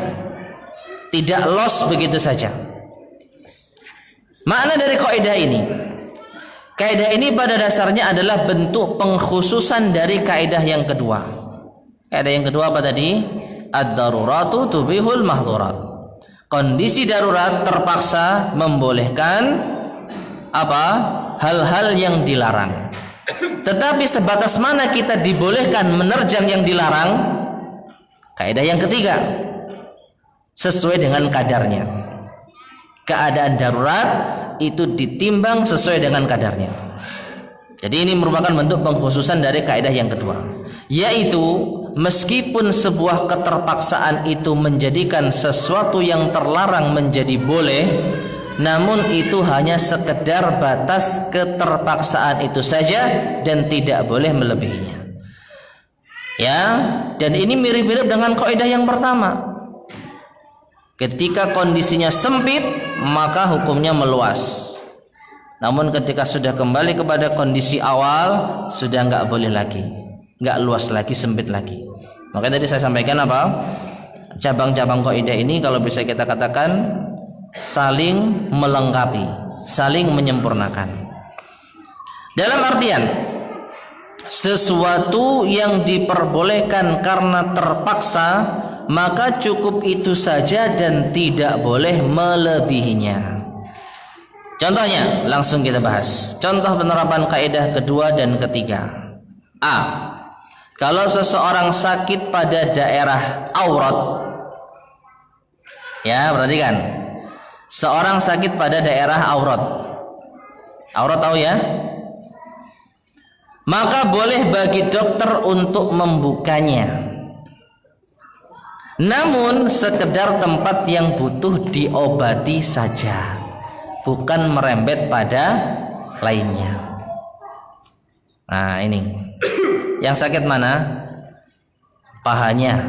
tidak los begitu saja. Makna dari kaidah ini, kaidah ini pada dasarnya adalah bentuk pengkhususan dari kaidah yang kedua. Kaidah yang kedua apa tadi? Ad-daruratu tubihul mahdhurat. Kondisi darurat terpaksa membolehkan apa? Hal-hal yang dilarang. Tetapi sebatas mana kita dibolehkan menerjang yang dilarang? Kaidah yang ketiga, sesuai dengan kadarnya. Keadaan darurat itu ditimbang sesuai dengan kadarnya. Jadi ini merupakan bentuk pengkhususan dari kaidah yang kedua, yaitu meskipun sebuah keterpaksaan itu menjadikan sesuatu yang terlarang menjadi boleh, namun itu hanya sekedar batas keterpaksaan itu saja dan tidak boleh melebihinya. Ya, dan ini mirip-mirip dengan kaidah yang pertama. Ketika kondisinya sempit, maka hukumnya meluas. Namun ketika sudah kembali kepada kondisi awal, sudah nggak boleh lagi, nggak luas lagi, sempit lagi. Makanya tadi saya sampaikan apa? Cabang-cabang kaidah ini kalau bisa kita katakan saling melengkapi, saling menyempurnakan. Dalam artian, sesuatu yang diperbolehkan karena terpaksa, maka cukup itu saja dan tidak boleh melebihinya. Contohnya langsung kita bahas. Contoh penerapan kaidah kedua dan ketiga. A. Kalau seseorang sakit pada daerah aurat. Ya, perhatikan. Seorang sakit pada daerah aurat. Aurat tahu ya? Maka boleh bagi dokter untuk membukanya. Namun sekedar tempat yang butuh diobati saja, bukan merembet pada lainnya. Nah ini, yang sakit mana? Pahanya.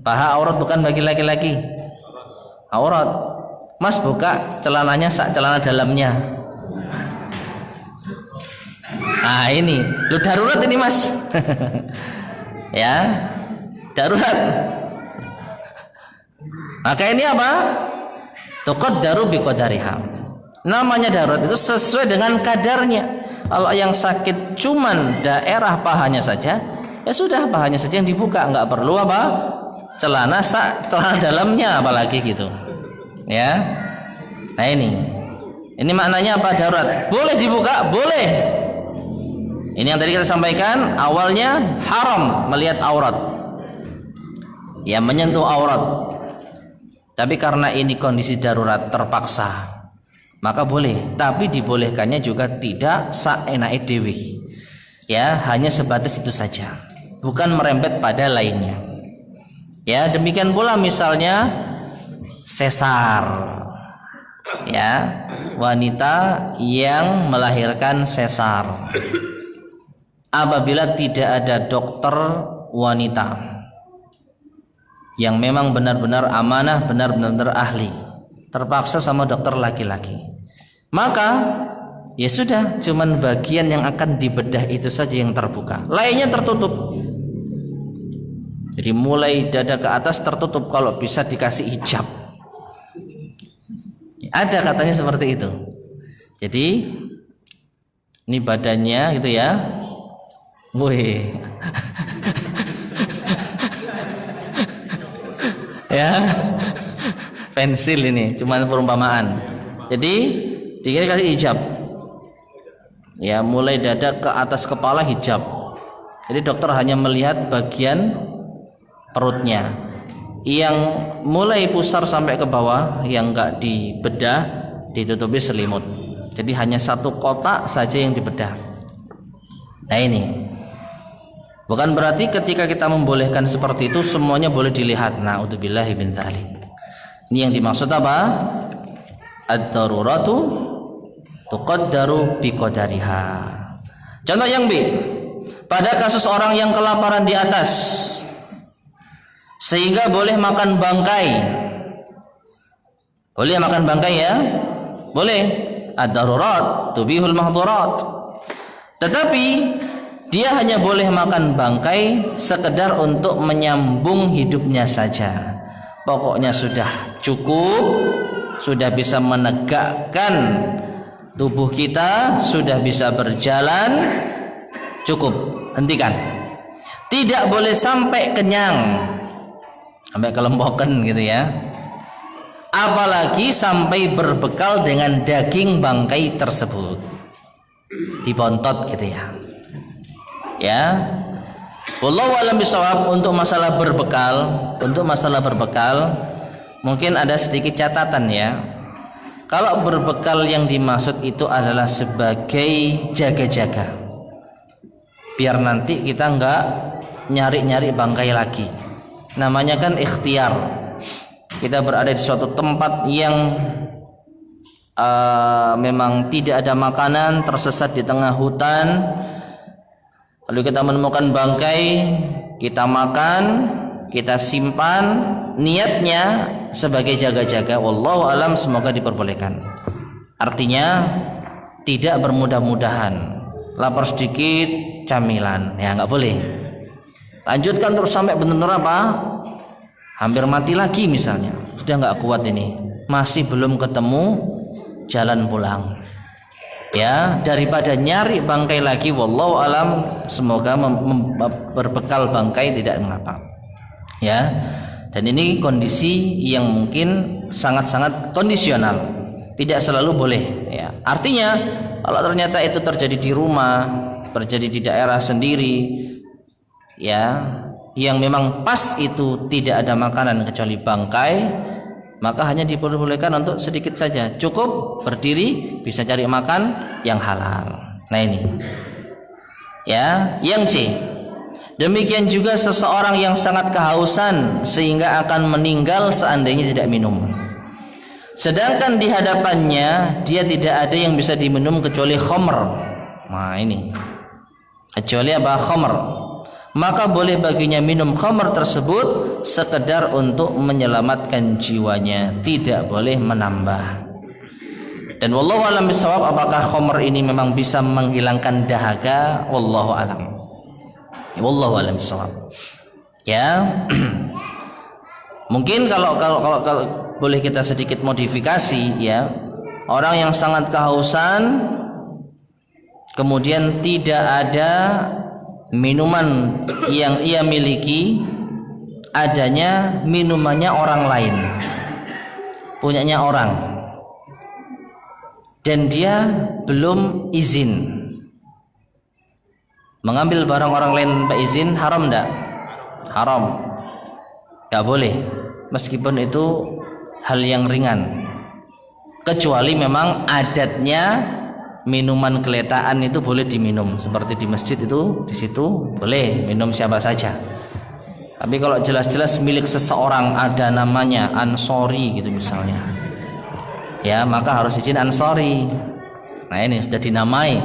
Paha aurat bukan bagi laki-laki. Aurat. Mas buka celananya sak celana dalamnya. Nah ini, lu darurat ini mas. Ya, darurat. Maka ini apa? Tuqaddaru biqadariha. Namanya darurat itu sesuai dengan kadarnya. Kalau yang sakit cuman daerah pahanya saja, ya sudah pahanya saja yang dibuka, nggak perlu apa? Celana dalamnya apalagi gitu. Ya. Nah ini maknanya apa darurat? Boleh dibuka, boleh. Ini yang tadi kita sampaikan, awalnya haram melihat aurat. Ya menyentuh aurat. Tapi karena ini kondisi darurat terpaksa, maka boleh. Tapi dibolehkannya juga tidak saenake dewe. Ya, hanya sebatas itu saja, bukan merembet pada lainnya. Ya, demikian pula misalnya sesar. Ya, wanita yang melahirkan sesar. Apabila tidak ada dokter wanita yang memang benar-benar amanah, benar-benar ahli, terpaksa sama dokter laki-laki, maka ya sudah, cuman bagian yang akan dibedah itu saja yang terbuka, lainnya tertutup. Jadi mulai dada ke atas tertutup, kalau bisa dikasih hijab. Ada katanya seperti itu. Jadi ini badannya gitu ya. Wih. Ya, pensil ini cuman perumpamaan. Jadi dikasih hijab. Ya, mulai dada ke atas kepala hijab. Jadi dokter hanya melihat bagian perutnya. Yang mulai pusar sampai ke bawah yang enggak dibedah ditutupi selimut. Jadi hanya satu kotak saja yang dibedah. Nah ini. Bukan berarti ketika kita membolehkan seperti itu semuanya boleh dilihat. Na'udzubillahi min dzalik. Ini yang dimaksud apa? ad-daruratu tuqaddaru biqadariha. Contoh yang B, pada kasus orang yang kelaparan di atas sehingga boleh makan bangkai. Boleh makan bangkai ya? Boleh. Ad-darurat tubihul mahdurat. Tetapi dia hanya boleh makan bangkai sekedar untuk menyambung hidupnya saja. Pokoknya sudah cukup, sudah bisa menegakkan tubuh kita, sudah bisa berjalan, cukup, hentikan. Tidak boleh sampai kenyang, sampai kelempokan gitu ya. Apalagi sampai berbekal dengan daging bangkai tersebut, dibontot gitu ya. Ya, wallahu a'lam bishawab. Untuk masalah berbekal, mungkin ada sedikit catatan ya. Kalau berbekal yang dimaksud itu adalah sebagai jaga-jaga, biar nanti kita nggak nyari-nyari bangkai lagi. Namanya kan ikhtiar. Kita berada di suatu tempat yang memang tidak ada makanan, tersesat di tengah hutan. Lalu kita menemukan bangkai, kita makan, kita simpan, niatnya sebagai jaga-jaga. Wallahu alam, semoga diperbolehkan. Artinya tidak bermudah-mudahan. Lapar sedikit, camilan, ya nggak boleh. Lanjutkan terus sampai benar-benar apa? Hampir mati lagi misalnya, sudah nggak kuat ini, masih belum ketemu jalan pulang. Ya, daripada nyari bangkai lagi, wallahu alam, semoga berbekal bangkai tidak mengapa. Ya, dan ini kondisi yang mungkin sangat-sangat kondisional, tidak selalu boleh. Ya, artinya kalau ternyata itu terjadi di rumah, terjadi di daerah sendiri, ya, yang memang pas itu tidak ada makanan kecuali bangkai, maka hanya diperbolehkan untuk sedikit saja, cukup berdiri, bisa cari makan yang halal. Nah ini ya. Yang C, demikian juga seseorang yang sangat kehausan sehingga akan meninggal seandainya tidak minum, sedangkan di hadapannya dia tidak ada yang bisa diminum kecuali khamr. Nah ini, kecuali apa? Khamr. Maka boleh baginya minum khamr tersebut sekedar untuk menyelamatkan jiwanya, tidak boleh menambah. Dan wallahu alam bisawab, apakah khamr ini memang bisa menghilangkan dahaga? Wallahu alam. Wallahu alam bisawab. Ya. Mungkin kalau boleh kita sedikit modifikasi ya. Orang yang sangat kehausan kemudian tidak ada minuman yang ia miliki, adanya minumannya orang lain, punyanya orang, dan dia belum izin mengambil barang orang lain tanpa izin, haram enggak? Haram, enggak boleh, meskipun itu hal yang ringan, kecuali memang adatnya minuman keletaan itu boleh diminum, seperti di masjid itu, di situ boleh minum siapa saja. Tapi kalau jelas-jelas milik seseorang, ada namanya Ansori gitu misalnya, ya maka harus izin Ansori. Nah ini sudah dinamai,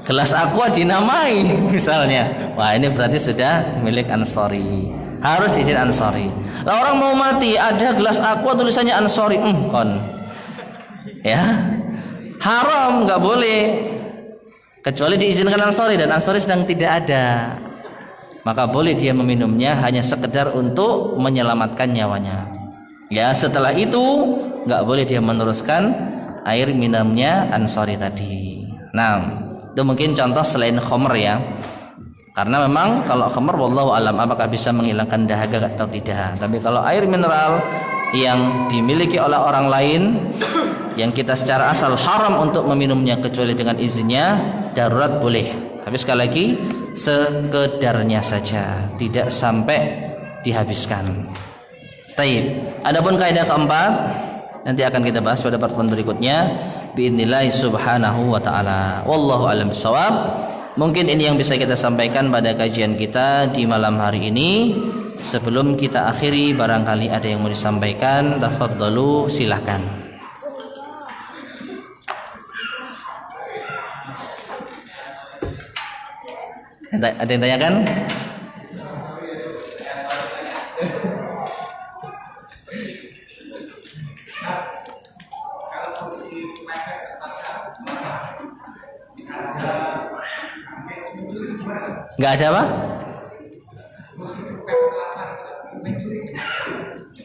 gelas aqua dinamai misalnya, wah ini berarti sudah milik Ansori, harus izin Ansori. Lah orang mau mati ada gelas aqua tulisannya Ansori, kon, ya haram, nggak boleh, kecuali diizinkan Ansori dan Ansori sedang tidak ada, maka boleh dia meminumnya hanya sekedar untuk menyelamatkan nyawanya. Ya setelah itu nggak boleh dia meneruskan air minumnya Ansori tadi. Nah itu mungkin contoh selain khamr ya, karena memang kalau khamr wallahu alam apakah bisa menghilangkan dahaga atau tidak. Tapi kalau air mineral yang dimiliki oleh orang lain, yang kita secara asal haram untuk meminumnya kecuali dengan izinnya, darurat boleh. Tapi sekali lagi sekedarnya saja, tidak sampai dihabiskan. Taib. Adapun kaidah keempat nanti akan kita bahas pada pertemuan berikutnya biidznillah subhanahu wa ta'ala. Wallahu a'lam bishawab. Mungkin ini yang bisa kita sampaikan pada kajian kita di malam hari ini. Sebelum kita akhiri, barangkali ada yang mau disampaikan, tafadhalu, silahkan. Ada yang tanyakan? Nggak ada apa?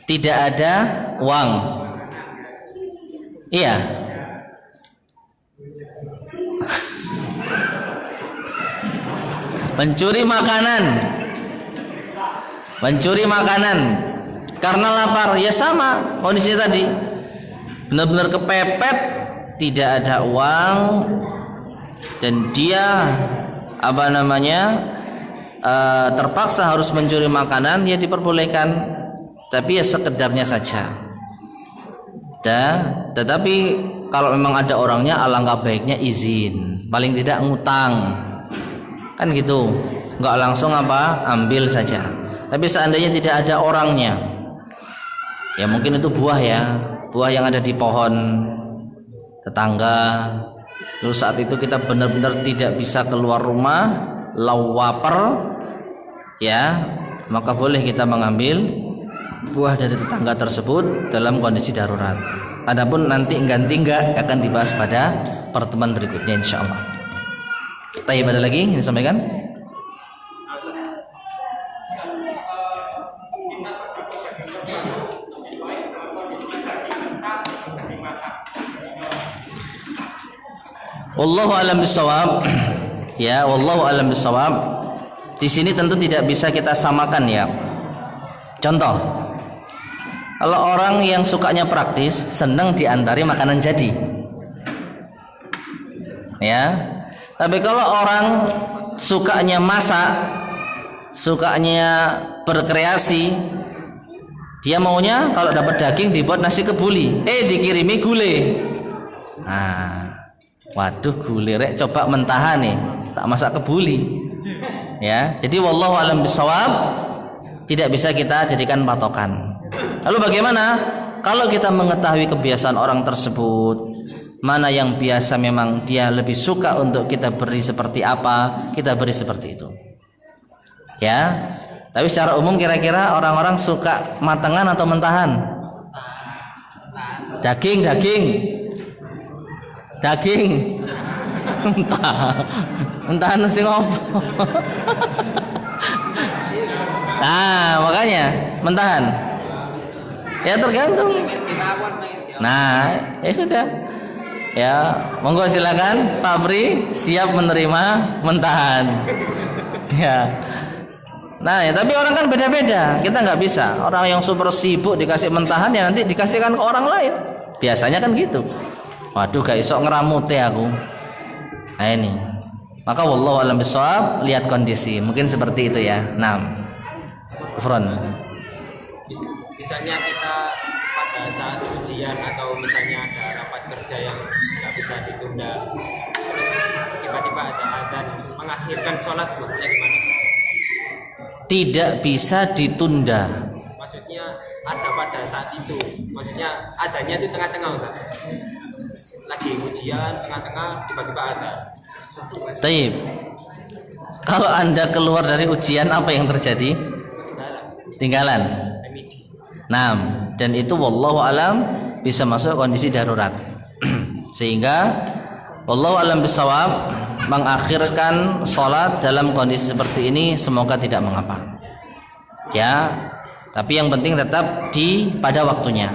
Tidak ada uang. Iya. Mencuri makanan. Mencuri makanan karena lapar, ya sama kondisinya tadi. Benar-benar kepepet, tidak ada uang dan dia terpaksa harus mencuri makanan, ya diperbolehkan, tapi ya sekedarnya saja. Tetapi kalau memang ada orangnya, alangkah baiknya izin, paling tidak ngutang, kan gitu, nggak langsung ambil saja. Tapi seandainya tidak ada orangnya, ya mungkin itu buah yang ada di pohon tetangga. Lalu saat itu kita benar-benar tidak bisa keluar rumah, lapar, ya, maka boleh kita mengambil buah dari tetangga tersebut dalam kondisi darurat. Adapun nanti ganti enggak akan dibahas pada pertemuan berikutnya insyaallah. Baik, ada lagi yang disampaikan? Wallahu a'lam bishawab. Ya, wallahu a'lam bishawab. Di sini tentu tidak bisa kita samakan ya. Contoh, kalau orang yang sukanya praktis, senang diantari makanan jadi. Ya. Tapi kalau orang sukanya masak, sukanya berkreasi, dia maunya kalau dapat daging dibuat nasi kebuli, dikirimi gulai. Nah, waduh, gulai rek coba mentahan nih, tak masak kebuli. Ya, jadi wallahu alam bisawab, tidak bisa kita jadikan patokan. Lalu bagaimana kalau kita mengetahui kebiasaan orang tersebut, mana yang biasa memang dia lebih suka untuk kita beri seperti apa, kita beri seperti itu. Ya. Tapi secara umum kira-kira orang-orang suka matangan atau mentahan? Daging. Mentahan sing opo? Nah, makanya mentahan. Ya tergantung. Nah, ya sudah. Ya, monggo silakan Pak Bri siap menerima mentahan. Ya. Nah, ya, tapi orang kan beda-beda. Kita nggak bisa. Orang yang super sibuk dikasih mentahan, ya nanti dikasihkan ke orang lain. Biasanya kan gitu. Waduh, gak iso ngeramute aku. Nah ini. Maka wallahu a'lam bishawab, lihat kondisi. Mungkin seperti itu ya. Nah, Front. Misalnya kita pada saat ujian atau misalnya ada rapat kerja yang nggak bisa ditunda, terus tiba-tiba ada adzan mengakhirkan sholat, maksudnya gimana? Tidak bisa ditunda. Maksudnya ada pada saat itu, maksudnya adanya itu tengah-tengah, Ustaz. Lagi ujian tengah-tengah tiba-tiba ada. Taib. Kalau Anda keluar dari ujian, apa yang terjadi? Tinggalan. Nah, dan itu wallahu alam bisa masuk kondisi darurat. Sehingga wallahu alam bisawab, mengakhirkan sholat dalam kondisi seperti ini semoga tidak mengapa. Ya, tapi yang penting tetap pada waktunya.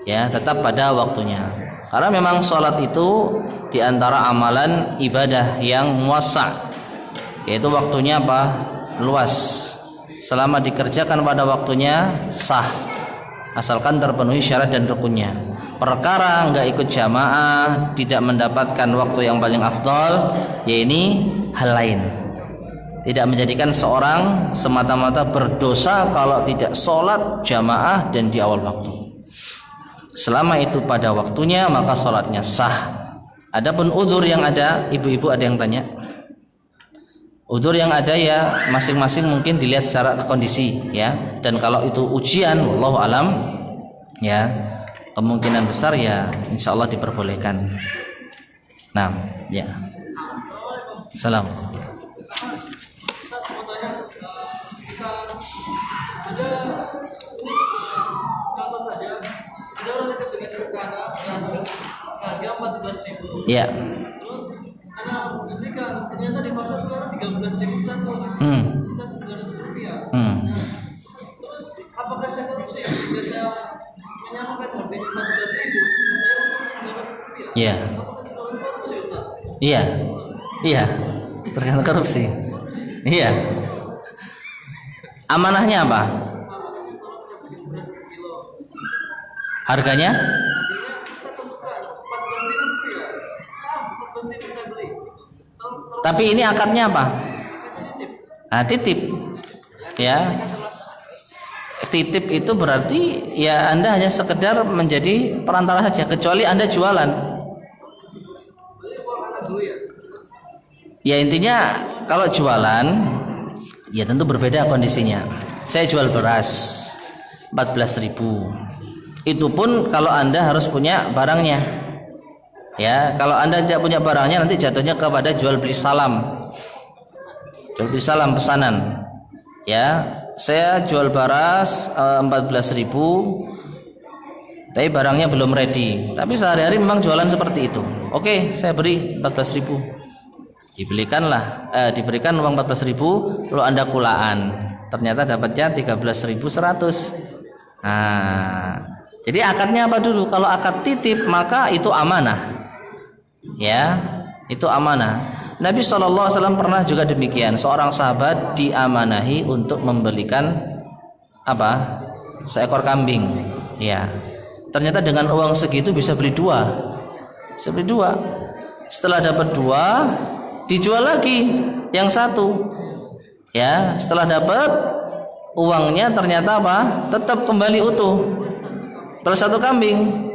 Ya, tetap pada waktunya. Karena memang sholat itu diantara amalan ibadah yang muassa, yaitu waktunya luas. Selama dikerjakan pada waktunya sah, asalkan terpenuhi syarat dan rukunnya. Perkara nggak ikut jamaah, tidak mendapatkan waktu yang paling afdol, ya ini hal lain. Tidak menjadikan seorang semata-mata berdosa kalau tidak sholat jamaah dan di awal waktu. Selama itu pada waktunya, maka sholatnya sah. Adapun udzur yang ada, ibu-ibu ada yang tanya. Udzur yang ada ya masing-masing mungkin dilihat secara kondisi ya. Dan kalau itu ujian, wallahu alam, ya kemungkinan besar ya insyaallah diperbolehkan. Nah, ya. Salam. 14.000. Ya. Terus anak nikah ternyata di pasar tuh 13.100. Sisa 900 rupiah. Nah, terus apakah saya korupsi jika saya menyampaikan harganya 14.000, saya untung 900 rupiah? Iya. Apakah tergolong korupsi, Ustaz? Iya. Iya. Tergantung korupsi. Iya. Amanahnya apa? Amanahnya kalau saya beli beras per kilo, Harganya? harganya saya tentukan 14.000 rupiah. 14.000 saya beli. Kalau Tapi ini akadnya apa? Nah, titip. Ya. Titip itu berarti ya Anda hanya sekedar menjadi perantara saja, kecuali Anda jualan. Ya intinya kalau jualan ya tentu berbeda kondisinya. Saya jual beras 14.000. Itu pun kalau Anda harus punya barangnya. Ya, kalau Anda tidak punya barangnya nanti jatuhnya kepada jual beli salam. Jual beli salam pesanan. Ya, saya jual beras 14.000. Tapi barangnya belum ready. Tapi sehari-hari memang jualan seperti itu. Oke, saya beri 14.000. Diberikan uang 14.000, lalu Anda kulaan. Ternyata dapatnya 13.100. Nah, jadi akadnya apa dulu? Kalau akad titip maka itu amanah. Ya, itu amanah. Nabi SAW pernah juga demikian. Seorang sahabat diamanahi untuk membelikan apa? Seekor kambing. Ya. Ternyata dengan uang segitu bisa beli dua. Bisa beli dua. Setelah dapat dua, dijual lagi yang satu. Ya, setelah dapat uangnya ternyata apa? Tetap kembali utuh. Terus satu kambing.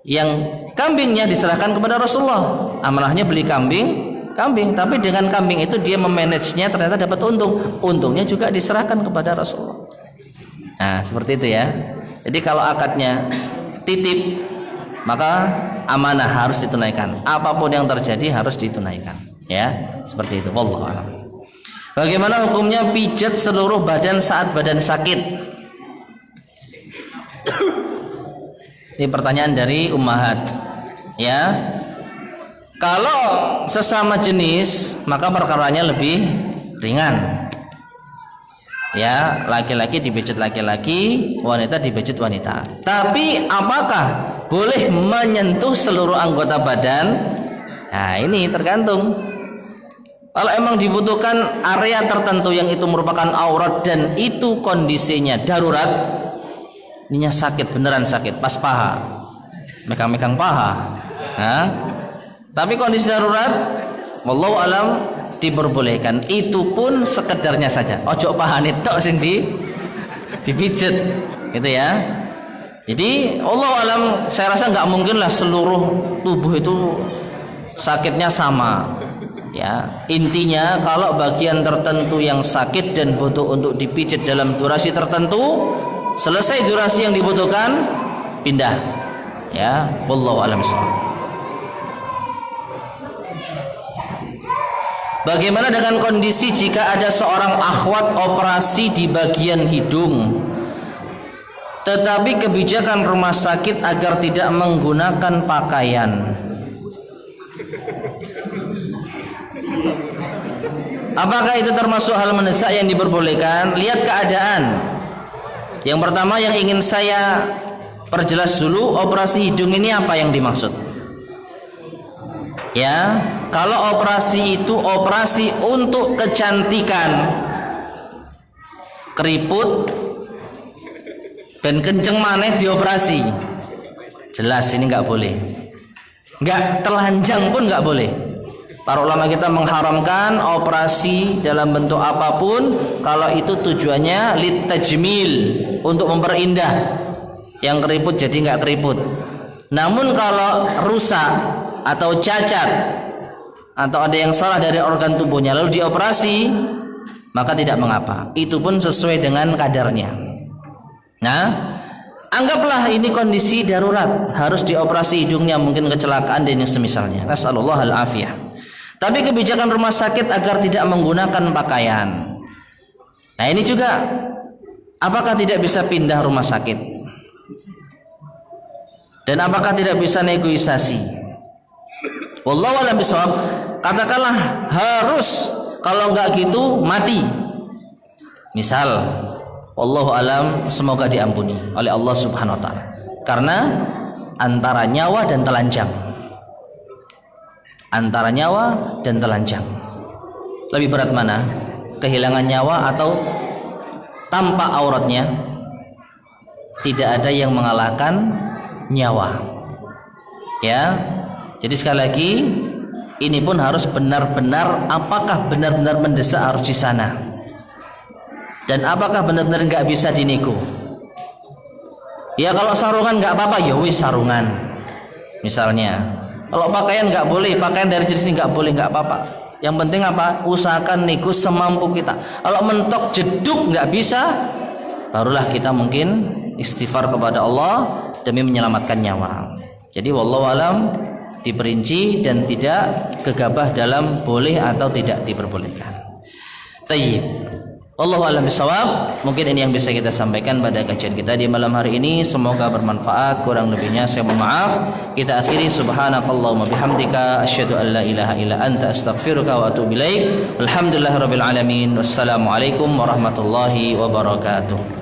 Yang kambingnya diserahkan kepada Rasulullah. Amanahnya beli kambing, tapi dengan kambing itu dia memanagenya ternyata dapat untung. Untungnya juga diserahkan kepada Rasulullah. Nah, seperti itu ya. Jadi kalau akadnya titip, maka amanah harus ditunaikan. Apapun yang terjadi harus ditunaikan. Ya, seperti itu. Wallahu a'lam. Bagaimana hukumnya pijat seluruh badan saat badan sakit? Ini pertanyaan dari ummahat. Ya. Kalau sesama jenis, maka perkaranya lebih ringan. Ya, laki-laki dipijat laki-laki, wanita dipijat wanita. Tapi apakah boleh menyentuh seluruh anggota badan? Nah, ini tergantung. Kalau emang dibutuhkan area tertentu yang itu merupakan aurat dan itu kondisinya darurat, ininya sakit, beneran sakit, pas paha, megang-megang paha. Nah, tapi kondisi darurat, wallahu alam, diperbolehkan. Itu pun sekedarnya saja. Ojo pahane tok sing dipijet, gitu ya. Jadi Allah alam, saya rasa nggak mungkin lah seluruh tubuh itu sakitnya sama. Ya, intinya kalau bagian tertentu yang sakit dan butuh untuk dipijet dalam durasi tertentu, selesai durasi yang dibutuhkan, pindah. Ya, wallahu alam. Bagaimana dengan kondisi jika ada seorang akhwat operasi di bagian hidung, tetapi kebijakan rumah sakit agar tidak menggunakan pakaian? Apakah itu termasuk hal mendesak yang diperbolehkan? Lihat keadaan. Yang pertama yang ingin saya perjelas dulu, operasi hidung ini apa yang dimaksud? Ya, kalau operasi itu operasi untuk kecantikan, keriput dan kenceng maneh dioperasi, jelas ini nggak boleh. Nggak telanjang pun nggak boleh. Para ulama kita mengharamkan operasi dalam bentuk apapun kalau itu tujuannya litajmil, untuk memperindah. Yang keriput jadi nggak keriput. Namun kalau rusak atau cacat atau ada yang salah dari organ tubuhnya lalu dioperasi, maka tidak mengapa. Itu pun sesuai dengan kadarnya. Nah, anggaplah ini kondisi darurat, harus dioperasi hidungnya, mungkin kecelakaan dan yang semisalnya. Nasallallahu al-afiyah. Tapi kebijakan rumah sakit agar tidak menggunakan pakaian. Nah, ini juga apakah tidak bisa pindah rumah sakit? Dan apakah tidak bisa negosiasi? Wallahu a'lam bishawab. Katakanlah harus, kalau enggak gitu mati. Misal, wallahu alam, semoga diampuni oleh Allah Subhanahu wa taala. Karena antara nyawa dan telanjang. Antara nyawa dan telanjang. Lebih berat mana? Kehilangan nyawa atau tanpa auratnya? Tidak ada yang mengalahkan nyawa. Ya. Jadi sekali lagi, ini pun harus benar-benar, apakah benar-benar mendesak harus di sana, dan apakah benar-benar nggak bisa dinego. Ya kalau sarungan nggak apa-apa, ya wis sarungan. Misalnya, kalau pakaian nggak boleh, pakaian dari jenis ini nggak boleh, nggak apa-apa. Yang penting apa? Usahakan nego semampu kita. Kalau mentok jeduk nggak bisa, barulah kita mungkin istighfar kepada Allah demi menyelamatkan nyawa. Jadi wallahu alam, diperinci dan tidak gegabah dalam boleh atau tidak diperbolehkan. Tayyib. Wallahu a'lam bishawab. Mungkin ini yang bisa kita sampaikan pada kajian kita di malam hari ini. Semoga bermanfaat. Kurang lebihnya saya mohon maaf. Kita akhiri subhanakallahumma bihamdika asyhadu an la ilaha illa anta astaghfiruka wa atubu ilaik. Alhamdulillahirabbil alamin. Wassalamualaikum warahmatullahi wabarakatuh.